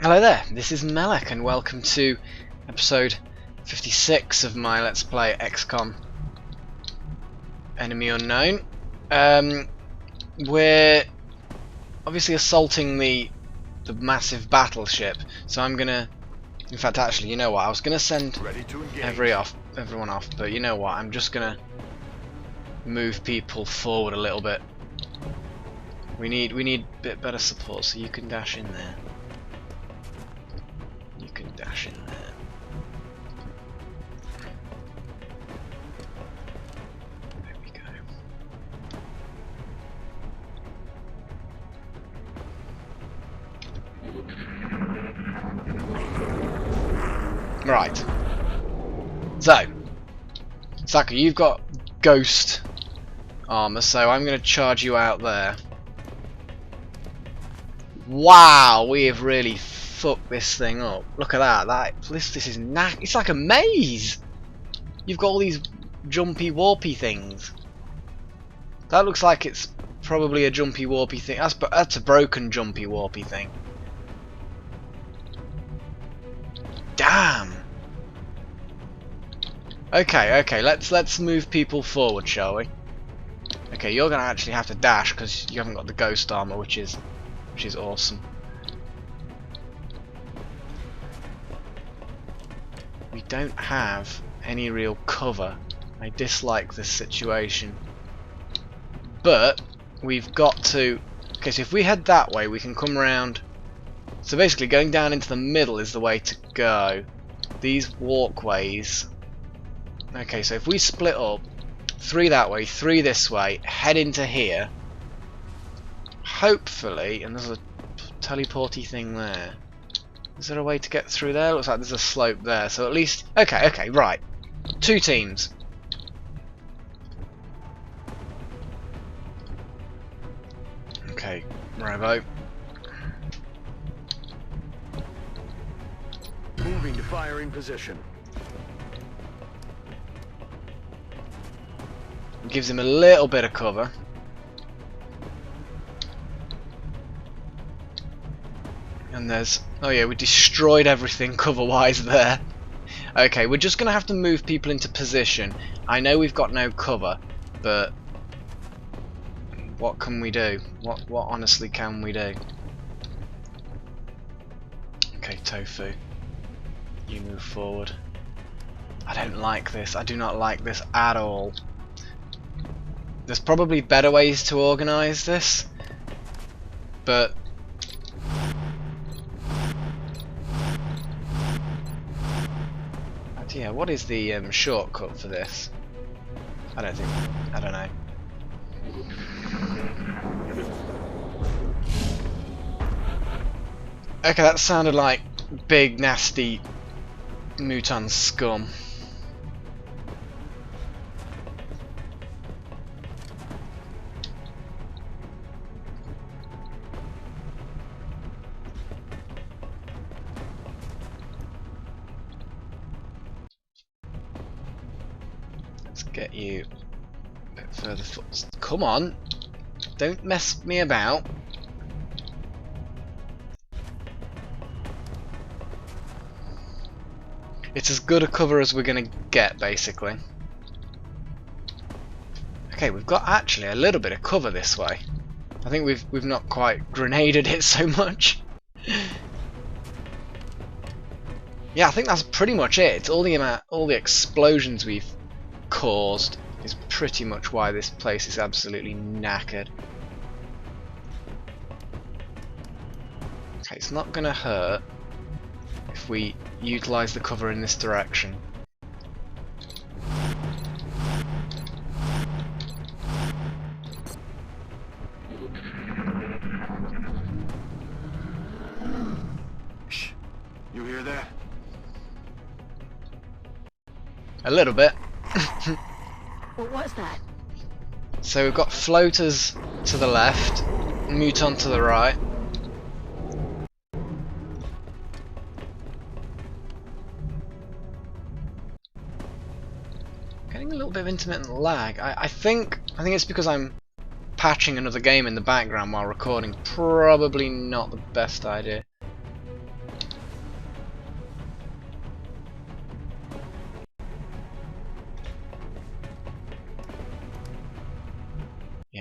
Hello there, this is Melek and welcome to episode 56 of my Let's Play XCOM Enemy Unknown. We're obviously assaulting the massive battleship, so I'm gonna... In fact, actually, you know what, I was gonna send everyone off, but you know what, I'm just gonna move people forward a little bit. We need a bit better support, so you can dash in there. You can dash in there. There we go. Right. So, Saka, you've got ghost armor, so I'm going to charge you out there. Wow, we have really fucked this thing up. Look at that. This is it's like a maze. You've got all these jumpy warpy things. That looks like it's probably a jumpy warpy thing. That's a broken jumpy warpy thing. Damn. Okay, let's move people forward, shall we? Okay, you're gonna actually have to dash because you haven't got the ghost armor, which is awesome. We don't have any real cover. I dislike this situation. But we've got to... Okay, so if we head that way, we can come around. So basically, going down into the middle is the way to go. These walkways... Okay, so if we split up, 3 that way, 3 this way, head into here. Hopefully, and there's a teleporty thing there. Is there a way to get through there? Looks like there's a slope there, so at least... Okay, right. 2 teams. Okay, Robo. Moving to firing position. Gives him a little bit of cover. And there's... Oh yeah, we destroyed everything cover-wise there. Okay, we're just going to have to move people into position. I know we've got no cover, but... What can we do? What honestly can we do? Okay, Tofu. You move forward. I don't like this. I do not like this at all. There's probably better ways to organise this, but... Yeah, what is the shortcut for this? I don't know. Okay, that sounded like big, nasty mutant scum. Get you a bit further forward. Come on, don't mess me about. It's as good a cover as we're gonna get, basically. Okay, we've got actually a little bit of cover this way. I think we've not quite grenaded it so much. Yeah, I think that's pretty much it. It's all the explosions we've caused is pretty much why this place is absolutely knackered. Okay, it's not gonna hurt if we utilise the cover in this direction. Shh. You hear that? A little bit. What was that? So we've got floaters to the left, mutant to the right. Getting a little bit of intermittent lag. I think it's because I'm patching another game in the background while recording. Probably not the best idea.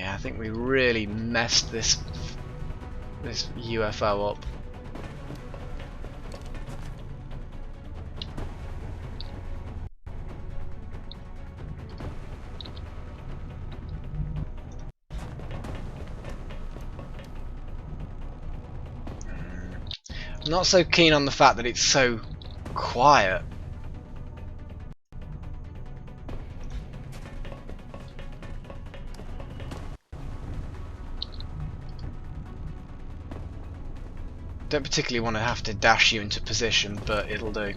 Yeah, I think we really messed this UFO up. I'm not so keen on the fact that it's so quiet. Don't particularly want to have to dash you into position, but it'll do.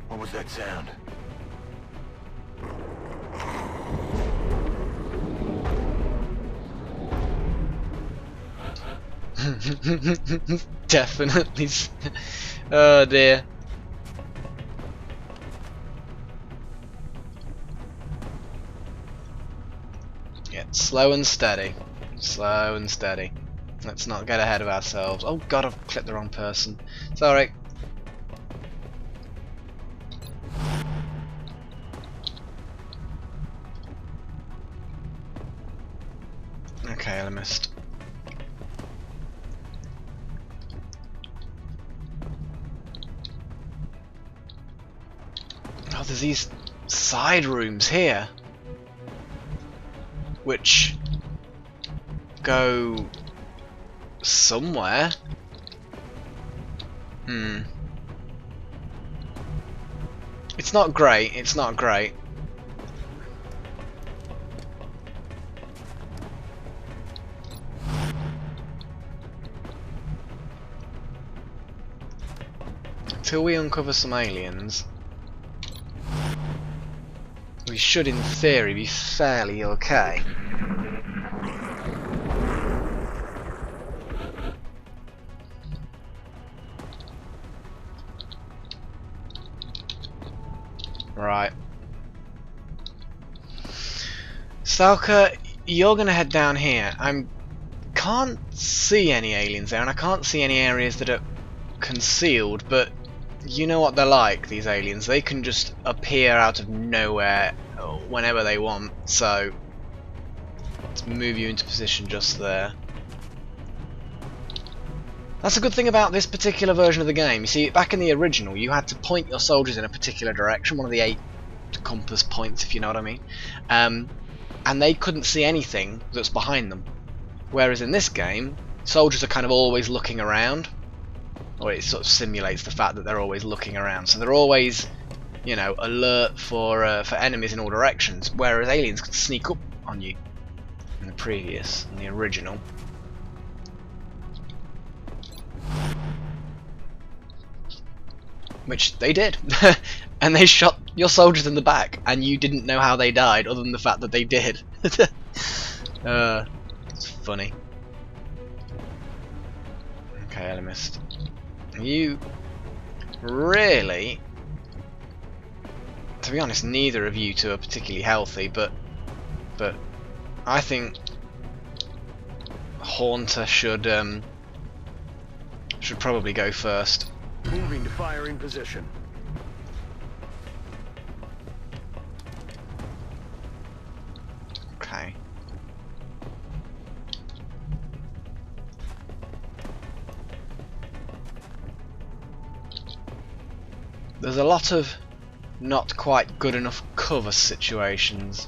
What was that sound? Definitely. Oh dear. Yeah, slow and steady. Slow and steady. Let's not get ahead of ourselves. Oh god, I've clicked the wrong person. Sorry. Okay, I missed. Oh, there's these side rooms here, which go somewhere. It's not great. It's not great. Until we uncover some aliens, we should, in theory, be fairly okay. Right. Stalker, you're gonna head down here. I can't see any aliens there, and I can't see any areas that are concealed, but you know what they're like, these aliens. They can just appear out of nowhere whenever they want, so let's move you into position just there. That's a good thing about this particular version of the game. You see, back in the original, you had to point your soldiers in a particular direction, one of the 8 compass points, if you know what I mean, and they couldn't see anything that's behind them. Whereas in this game, soldiers are kind of always looking around, or it sort of simulates the fact that they're always looking around, so they're always, you know, alert for enemies in all directions. Whereas aliens could sneak up on you in the original. Which they did. And they shot your soldiers in the back, and you didn't know how they died, other than the fact that they did. It's funny. Okay, I missed. You really, to be honest, neither of you two are particularly healthy, but I think Haunter should probably go first. Moving to firing position. Okay. There's a lot of not quite good enough cover situations.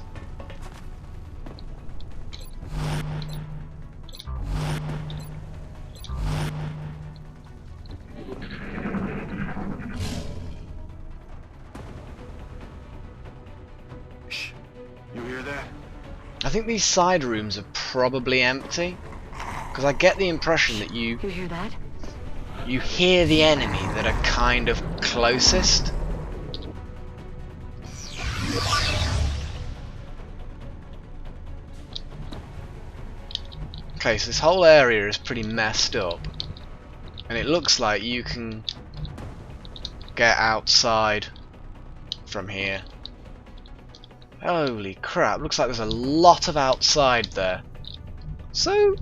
Shh. You hear that? I think these side rooms are probably empty, because I get the impression that You hear that? you hear the enemy that are kind of closest. Okay, so this whole area is pretty messed up, and it looks like you can get outside from here. Holy crap, looks like there's a lot of outside there. So,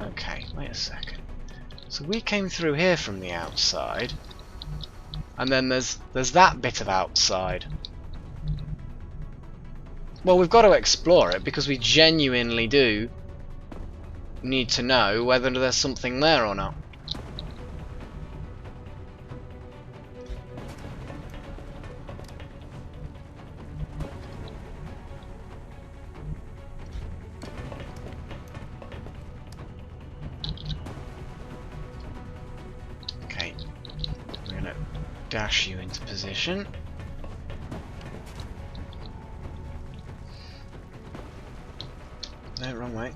okay, wait a second. So we came through here from the outside, and then there's that bit of outside. Well, we've got to explore it because we genuinely do need to know whether there's something there or not. Okay, we're gonna dash you into position. No, wrong way.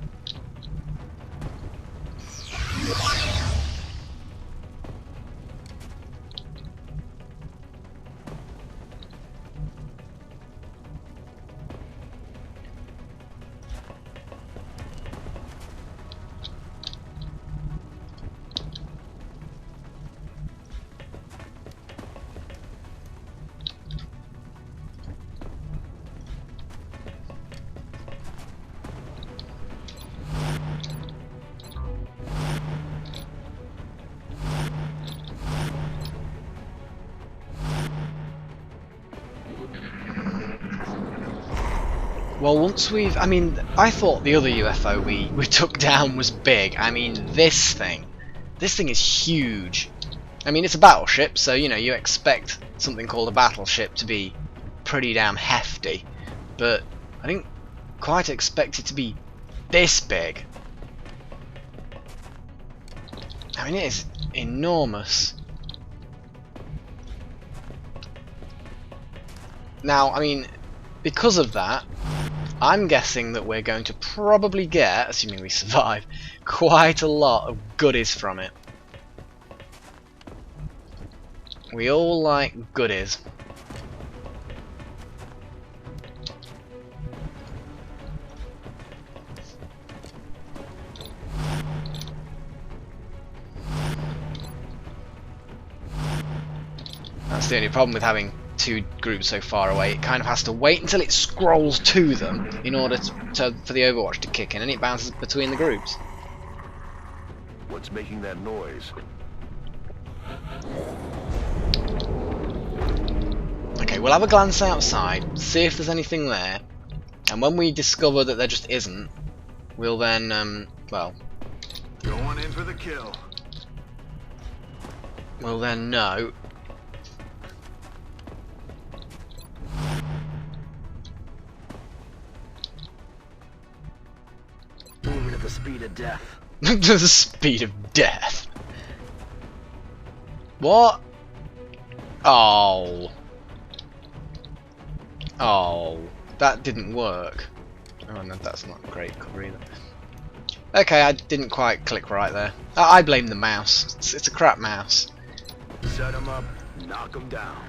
Well, once we've... I mean, I thought the other UFO we took down was big. I mean, this thing is huge. I mean, it's a battleship, so, you know, you expect something called a battleship to be pretty damn hefty. But I didn't quite expect it to be this big. I mean, it is enormous. Now, I mean, because of that, I'm guessing that we're going to probably get, assuming we survive, quite a lot of goodies from it. We all like goodies. That's the only problem with having two groups so far away. It kind of has to wait until it scrolls to them in order for the Overwatch to kick in, and it bounces between the groups. What's making that noise? Okay, we'll have a glance outside, see if there's anything there, and when we discover that there just isn't, we'll then, well... Going in for the kill. We'll then know. Moving at the speed of death. The speed of death. What? Oh. Oh. That didn't work. Oh no, that's not great cover either. Okay, I didn't quite click right there. I blame the mouse. It's a crap mouse. Set him up, knock him down.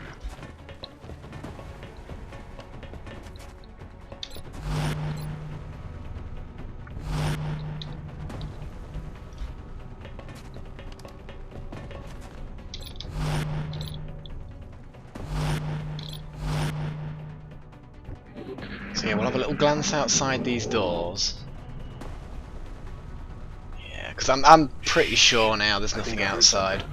So yeah, we'll have a little glance outside these doors. Yeah, because I'm pretty sure now there's nothing outside.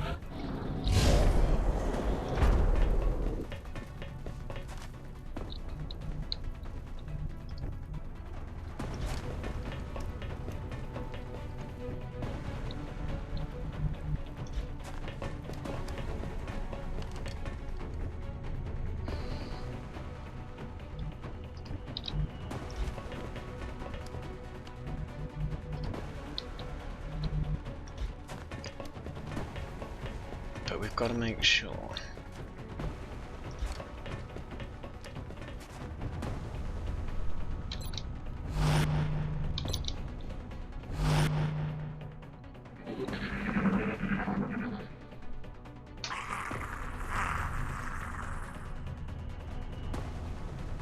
But we've got to make sure.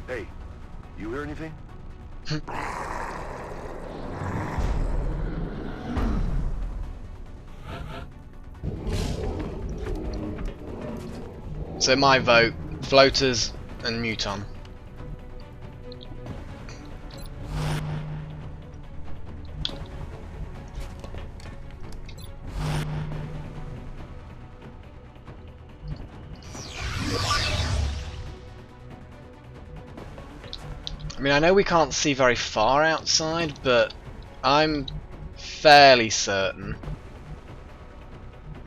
Hey, you hear anything? So my vote, floaters and Muton. I mean, I know we can't see very far outside, but I'm fairly certain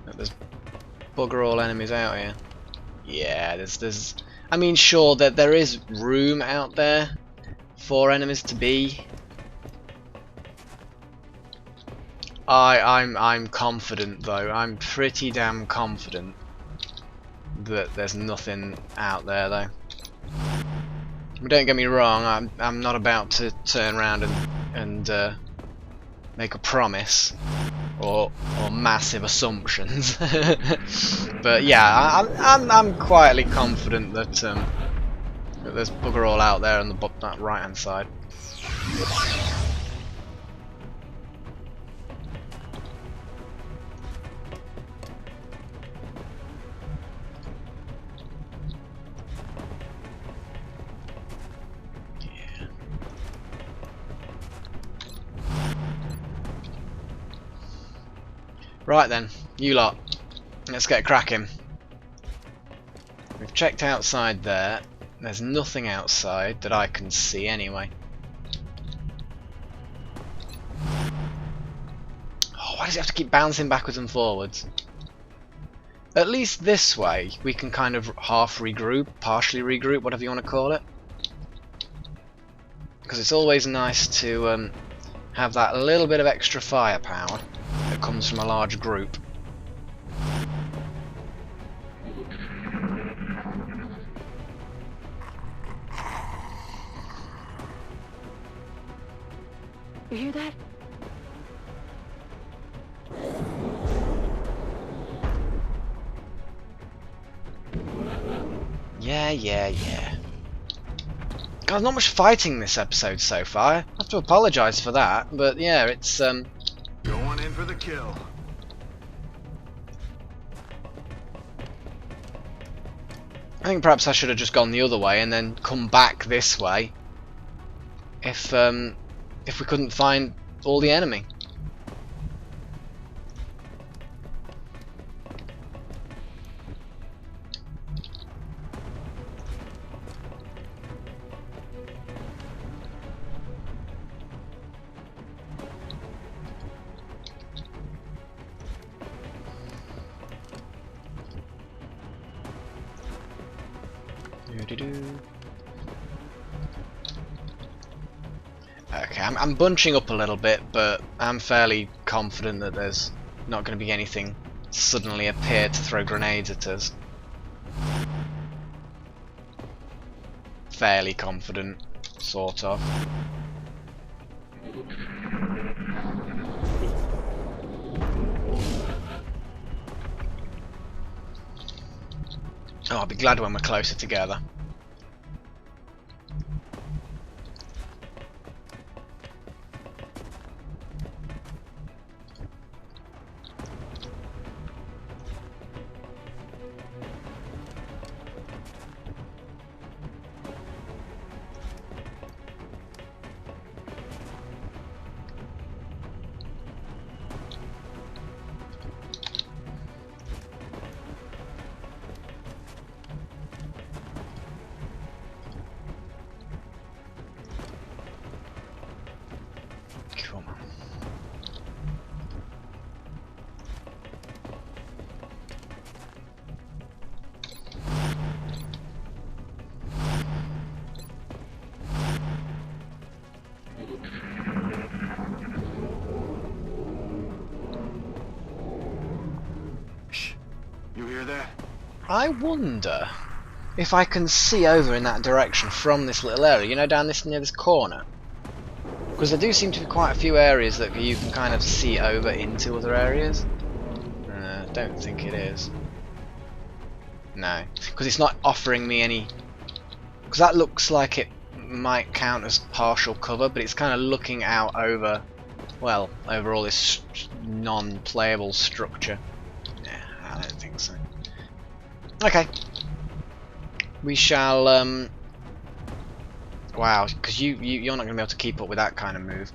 that there's bugger all enemies out here. Yeah, there's. I mean, sure that there is room out there for enemies to be. I'm confident though. I'm pretty damn confident that there's nothing out there though. But don't get me wrong. I'm not about to turn around and make a promise or massive assumptions. But yeah, I'm quietly confident that that there's bugger all out there on that right hand side. Right then, you lot, let's get cracking. We've checked outside there. There's nothing outside that I can see anyway. Oh, why does it have to keep bouncing backwards and forwards? At least this way we can kind of half regroup, partially regroup, whatever you want to call it. Because it's always nice to have that little bit of extra firepower that comes from a large group. You hear that? Yeah. God, not much fighting this episode so far. I have to apologise for that, but yeah, it's Going in for the kill. I think perhaps I should have just gone the other way and then come back this way if we couldn't find all the enemy. Okay, I'm bunching up a little bit, but I'm fairly confident that there's not going to be anything suddenly appear to throw grenades at us. Fairly confident, sort of. Oh, I'll be glad when we're closer together. Come on. Shh. You hear that? I wonder if I can see over in that direction from this little area, you know, down this near this corner. Because there do seem to be quite a few areas that you can kind of see over into other areas. Don't think it is. No, because it's not offering me any. Because that looks like it might count as partial cover, but it's kind of looking out over, well, over all this non-playable structure. Yeah, I don't think so. Okay. We shall. Wow, because you're not going to be able to keep up with that kind of move.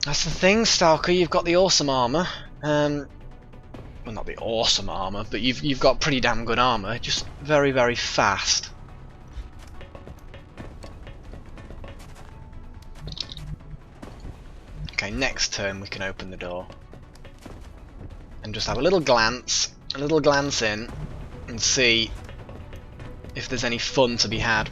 That's the thing, Stalker. You've got the awesome armor. Well, not the awesome armor, but you've got pretty damn good armor. Just very, very fast. Okay, next turn we can open the door. And just have a little glance in, and see if there's any fun to be had.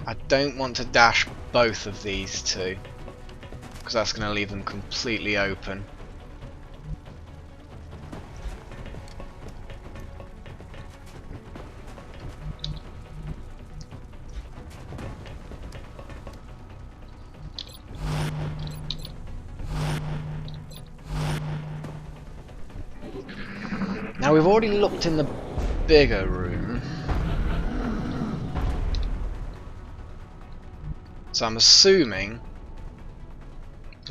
I don't want to dash both of these two, because that's going to leave them completely open. Now we've already looked in the bigger room, so I'm assuming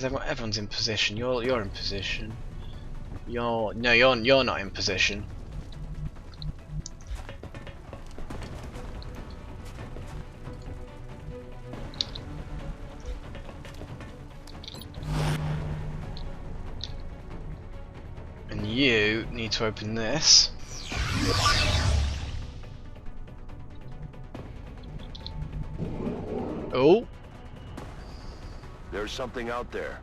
everyone's in position. You're in position. You're not in position. And you need to open this. Oh. There's something out there.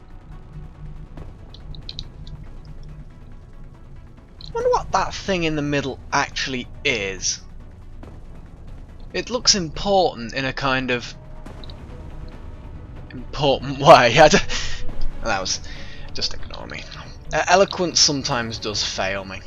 I wonder what that thing in the middle actually is. It looks important in a kind of important way. That was just ignore me. Eloquence sometimes does fail me.